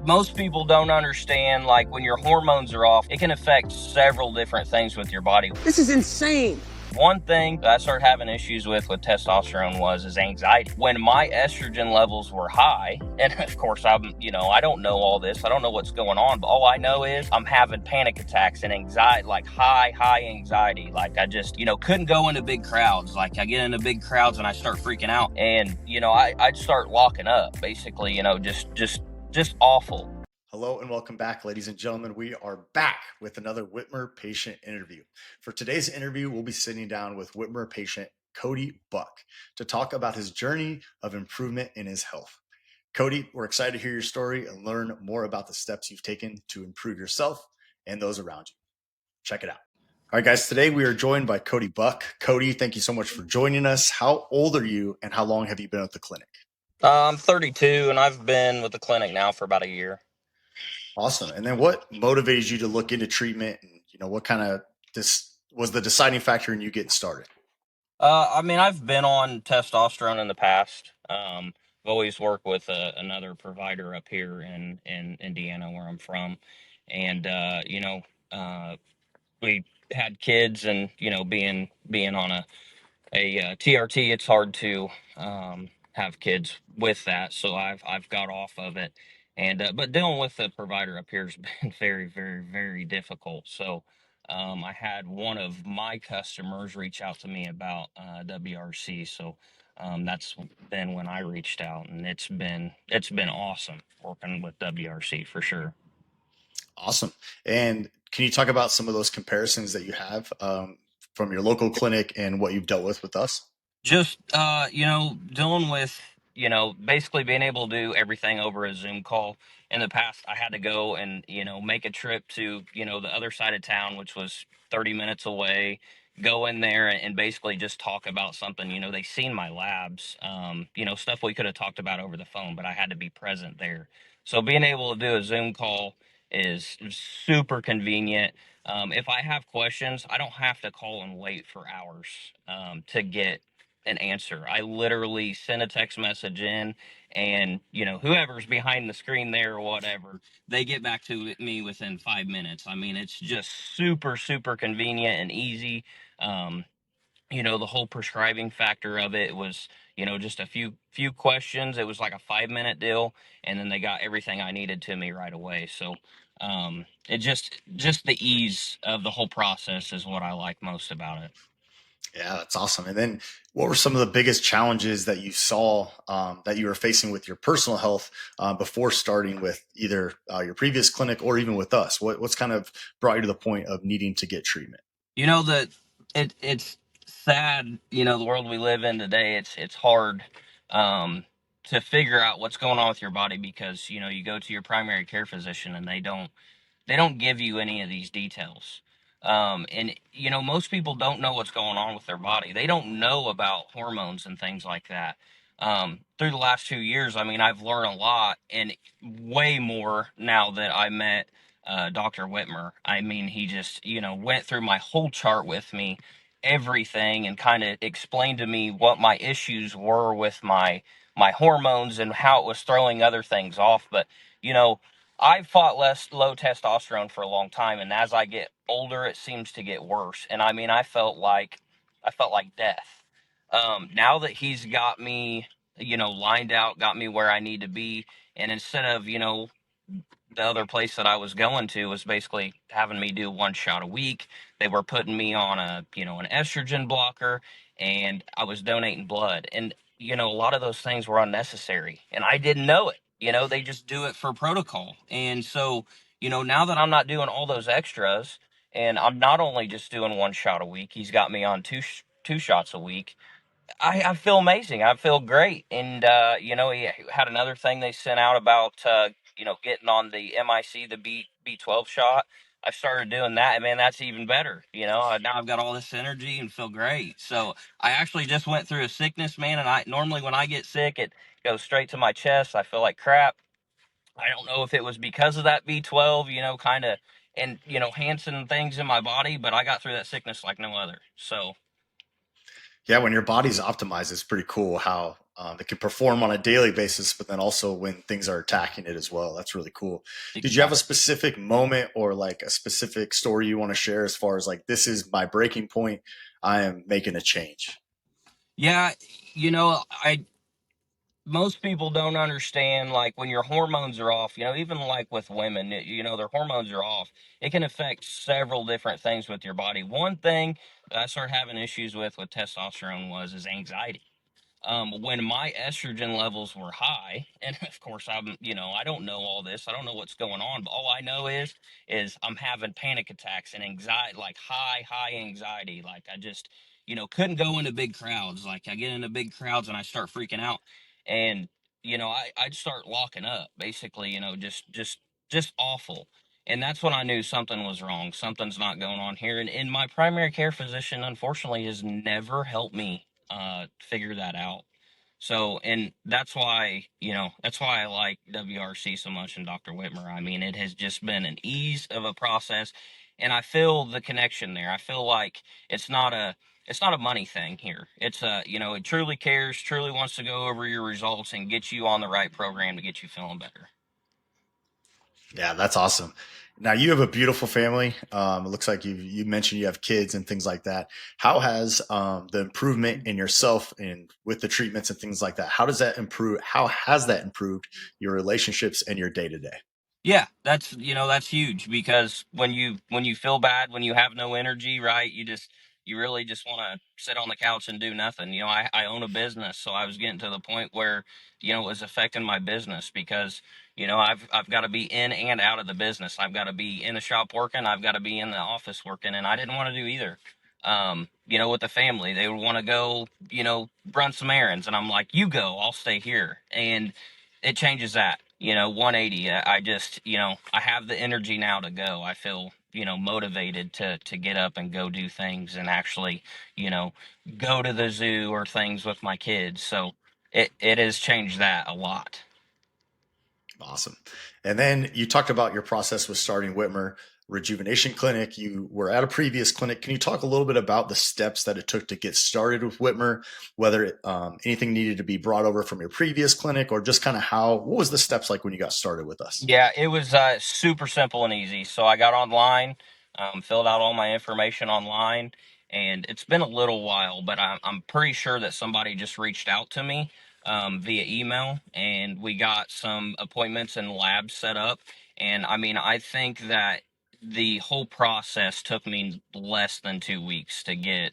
Most people don't understand, like, when your hormones are off, it can affect several different things with your body. This is insane. One thing that I started having issues with testosterone is anxiety. When my estrogen levels were high, and of course I don't know all this. I don't know what's going on, but all I know is I'm having panic attacks and anxiety, like high anxiety. Like I just, couldn't go into big crowds. Like I get into big crowds and I start freaking out, and I'd start locking up, basically, just awful. Hello and welcome back, ladies and gentlemen. We are back with another Wittmer Patient Interview. For today's interview, we'll be sitting down with Wittmer patient Cody Buck to talk about his journey of improvement in his health. Cody, we're excited to hear your story and learn more about the steps you've taken to improve yourself and those around you. Check it out. All right, guys, today we are joined by Cody Buck. Cody, thank you so much for joining us. How old are you and how long have you been at the clinic? I'm 32 and I've been with the clinic now for about a year. Awesome. And then what motivated you to look into treatment, and what kind of this was the deciding factor in you getting started? I've been on testosterone in the past. I've always worked with another provider up here in Indiana, where I'm from, and we had kids, and being on a TRT, it's hard to have kids with that, so I've got off of it, and but dealing with the provider up here has been very, very, very difficult. So I had one of my customers reach out to me about WRC, so that's been when I reached out, and it's been awesome working with WRC for sure. Awesome. And can you talk about some of those comparisons that you have from your local clinic and what you've dealt with us? Just dealing with basically being able to do everything over a Zoom call. In the past, I had to go and make a trip to the other side of town, which was 30 minutes away, go in there and basically just talk about something. They seen my labs, stuff we could have talked about over the phone, but I had to be present there. So being able to do a Zoom call is super convenient. If I have questions, I don't have to call and wait for hours to get an answer. I literally send a text message in, and whoever's behind the screen there or whatever, they get back to me within 5 minutes. I mean, it's just super convenient and easy. The whole prescribing factor of it was just a few questions. It was like a 5-minute deal, and then they got everything I needed to me right away. So it just the ease of the whole process is what I like most about it. Yeah, that's awesome. And then what were some of the biggest challenges that you saw that you were facing with your personal health before starting with either your previous clinic or even with us? What's kind of brought you to the point of needing to get treatment? That it's sad, the world we live in today. It's hard to figure out what's going on with your body, because you go to your primary care physician and they don't give you any of these details. And most people don't know what's going on with their body. They don't know about hormones and things like that. Through the last 2 years, I've learned a lot, and way more now that I met Dr. Wittmer. He just, went through my whole chart with me, everything, and kind of explained to me what my issues were with my hormones and how it was throwing other things off. But, I fought less low testosterone for a long time, and as I get older, it seems to get worse. And I felt like death. Now that he's got me, lined out, got me where I need to be, and instead of the other place that I was going to was basically having me do 1 shot a week, they were putting me on an estrogen blocker, and I was donating blood, and a lot of those things were unnecessary, and I didn't know it. They just do it for protocol. And so, now that I'm not doing all those extras, and I'm not only just doing 1 shot a week, he's got me on two shots a week. I feel amazing. I feel great. And, he had another thing they sent out about, getting on the MIC, the B12 shot. I started doing that, and man, that's even better. Now I've got all this energy and feel great. So I actually just went through a sickness, man. And normally when I get sick, it goes straight to my chest. I feel like crap. I don't know if it was because of that B12, kind of, and, Hansen things in my body, but I got through that sickness like no other. So Yeah, when your body's optimized, it's pretty cool how It can perform on a daily basis, but then also when things are attacking it as well. That's really cool. Did you have a Exactly. specific moment or like a specific story you want to share as far as like, this is my breaking point? I am making a change. Yeah, I most people don't understand, like, when your hormones are off, even like with women, their hormones are off. It can affect several different things with your body. One thing that I started having issues with testosterone was is anxiety. When my estrogen levels were high, and of course I don't know all this, I don't know what's going on, but all I know is I'm having panic attacks and anxiety, like high anxiety. Like I just, couldn't go into big crowds. Like I get into big crowds and I start freaking out, and I'd start locking up, basically, just awful. And that's when I knew something was wrong. Something's not going on here. And my primary care physician, unfortunately, has never helped me figure that out. So, and that's why I like WRC so much and Dr. Wittmer. I mean, it has just been an ease of a process, and I feel the connection there. I feel like it's not a money thing here. It's it truly cares, truly wants to go over your results and get you on the right program to get you feeling better. Yeah, that's awesome. Now you have a beautiful family. It looks like you mentioned you have kids and things like that. How has the improvement in yourself and with the treatments and things like that? How does that improve? How has that improved your relationships and your day to day? Yeah, that's huge, because when you feel bad, when you have no energy, right? You really just want to sit on the couch and do nothing. I own a business, so I was getting to the point where, it was affecting my business, because, I've got to be in and out of the business. I've got to be in the shop working, I've got to be in the office working, and I didn't want to do either. With the family, they would want to go, run some errands, and I'm like, you go, I'll stay here. And it changes that, 180. I just, I have the energy now to go. I feel, motivated to get up and go do things, and actually, you know go to the zoo or things with my kids. So it has changed that a lot. Awesome. And then you talked about your process with starting Wittmer Rejuvenation Clinic. You were at a previous clinic. Can you talk a little bit about the steps that it took to get started with Wittmer? Whether anything needed to be brought over from your previous clinic, or just kind of what was the steps like when you got started with us? Yeah, it was super simple and easy. So I got online, filled out all my information online, and it's been a little while, but I'm pretty sure that somebody just reached out to me via email, and we got some appointments and labs set up. And I mean, I think that the whole process took me less than 2 weeks to get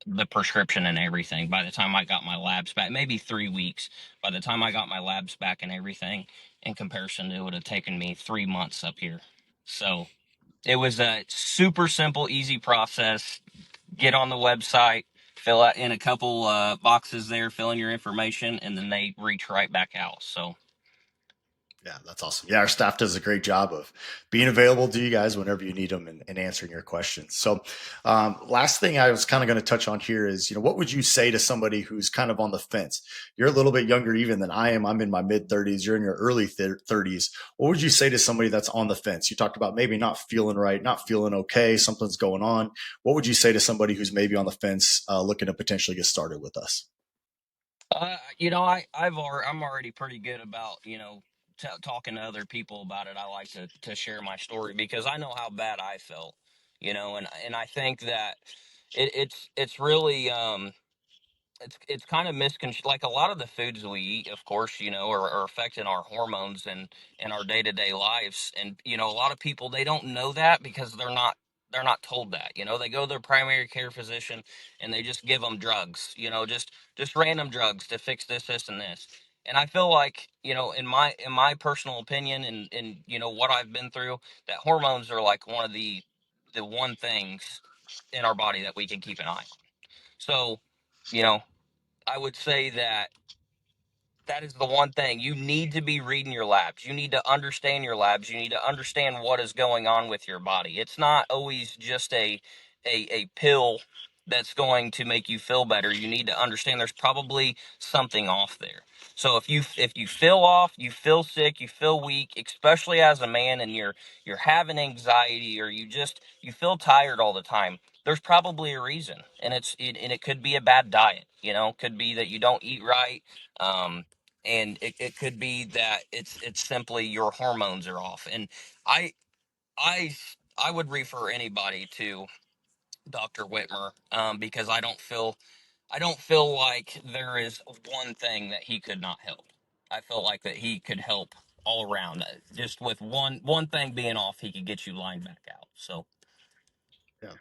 the prescription and everything. By the time I got my labs back, maybe 3 weeks. By the time I got my labs back and everything, in comparison, it would have taken me 3 months up here. So it was a super simple, easy process. Get on the website, fill out in a couple boxes there, fill in your information, and then they reach right back out. So Yeah, that's awesome. Yeah, our staff does a great job of being available to you guys whenever you need them and answering your questions. So, last thing I was kind of going to touch on here is, what would you say to somebody who's kind of on the fence? You're a little bit younger even than I am. I'm in my mid 30s. You're in your early 30s. What would you say to somebody that's on the fence? You talked about maybe not feeling right, not feeling okay, something's going on. What would you say to somebody who's maybe on the fence, looking to potentially get started with us? I'm already pretty good about, talking to other people about it. I like to share my story, because I know how bad I felt, and I think that it's really it's kind of like a lot of the foods we eat, of course, are affecting our hormones and our day-to-day lives. And a lot of people, they don't know that, because they're not told that. They go to their primary care physician and they just give them drugs, just random drugs to fix this and this. And I feel like, in my personal opinion, and what I've been through, that hormones are like one of the one things in our body that we can keep an eye on. So, you know I would say that that is the one thing. You need to be reading your labs. You need to understand your labs. You need to understand what is going on with your body. It's not always just a pill that's going to make you feel better. You need to understand there's probably something off there. So if you feel off, you feel sick, you feel weak, especially as a man, and you're having anxiety, or you feel tired all the time, there's probably a reason, and it could be a bad diet. Could be that you don't eat right. And it could be that it's simply your hormones are off. And I I I would refer anybody to Dr. Wittmer, because I don't feel like there is one thing that he could not help. I feel like that he could help all around. Just with one thing being off, he could get you lined back out. So Yeah.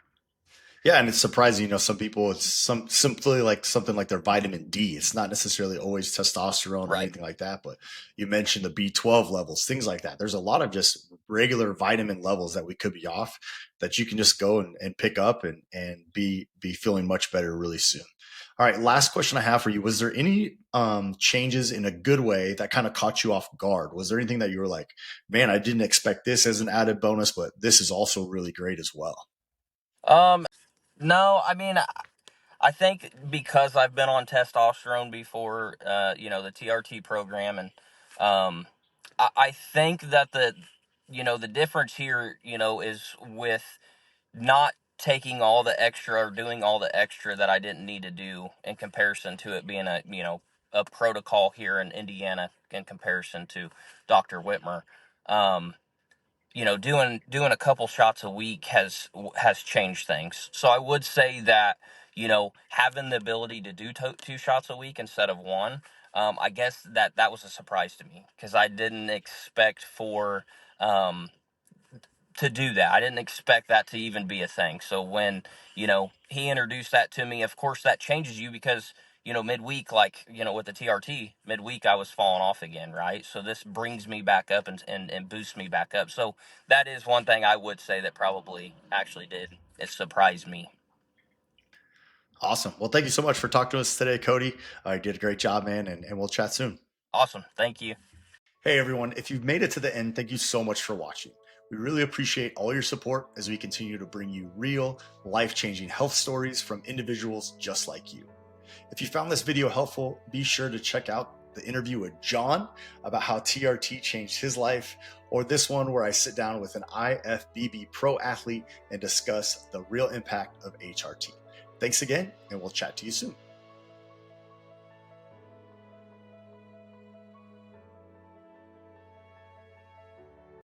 Yeah, and it's surprising, some people it's simply like something like their vitamin D. It's not necessarily always testosterone or right. anything like that, but you mentioned the B12 levels, things like that. There's a lot of just regular vitamin levels that we could be off that you can just go and pick up and be feeling much better really soon. All right, last question I have for you. Was there any changes in a good way that kind of caught you off guard? Was there anything that you were like, man, I didn't expect this as an added bonus, but this is also really great as well? No, I mean, I think because I've been on testosterone before, the TRT program, and I think that the difference here, is with not taking all the extra or doing all the extra that I didn't need to do in comparison to it being a protocol here in Indiana in comparison to Dr. Wittmer. Um, doing a couple shots a week has changed things. So I would say that having the ability to do two shots a week instead of one, I guess that was a surprise to me because I didn't expect um, to do that. I didn't expect that to even be a thing. So when he introduced that to me, of course that changes you because midweek, like with the TRT midweek, I was falling off again, right? So this brings me back up and boosts me back up. So that is one thing I would say that probably actually did. It surprised me. Awesome. Well, thank you so much for talking to us today, Cody. You did a great job, man, and we'll chat soon. Awesome. Thank you. Hey, everyone. If you've made it to the end, thank you so much for watching. We really appreciate all your support as we continue to bring you real, life changing health stories from individuals just like you. If you found this video helpful, be sure to check out the interview with John about how TRT changed his life, or this one where I sit down with an IFBB pro athlete and discuss the real impact of HRT. Thanks again, and we'll chat to you soon.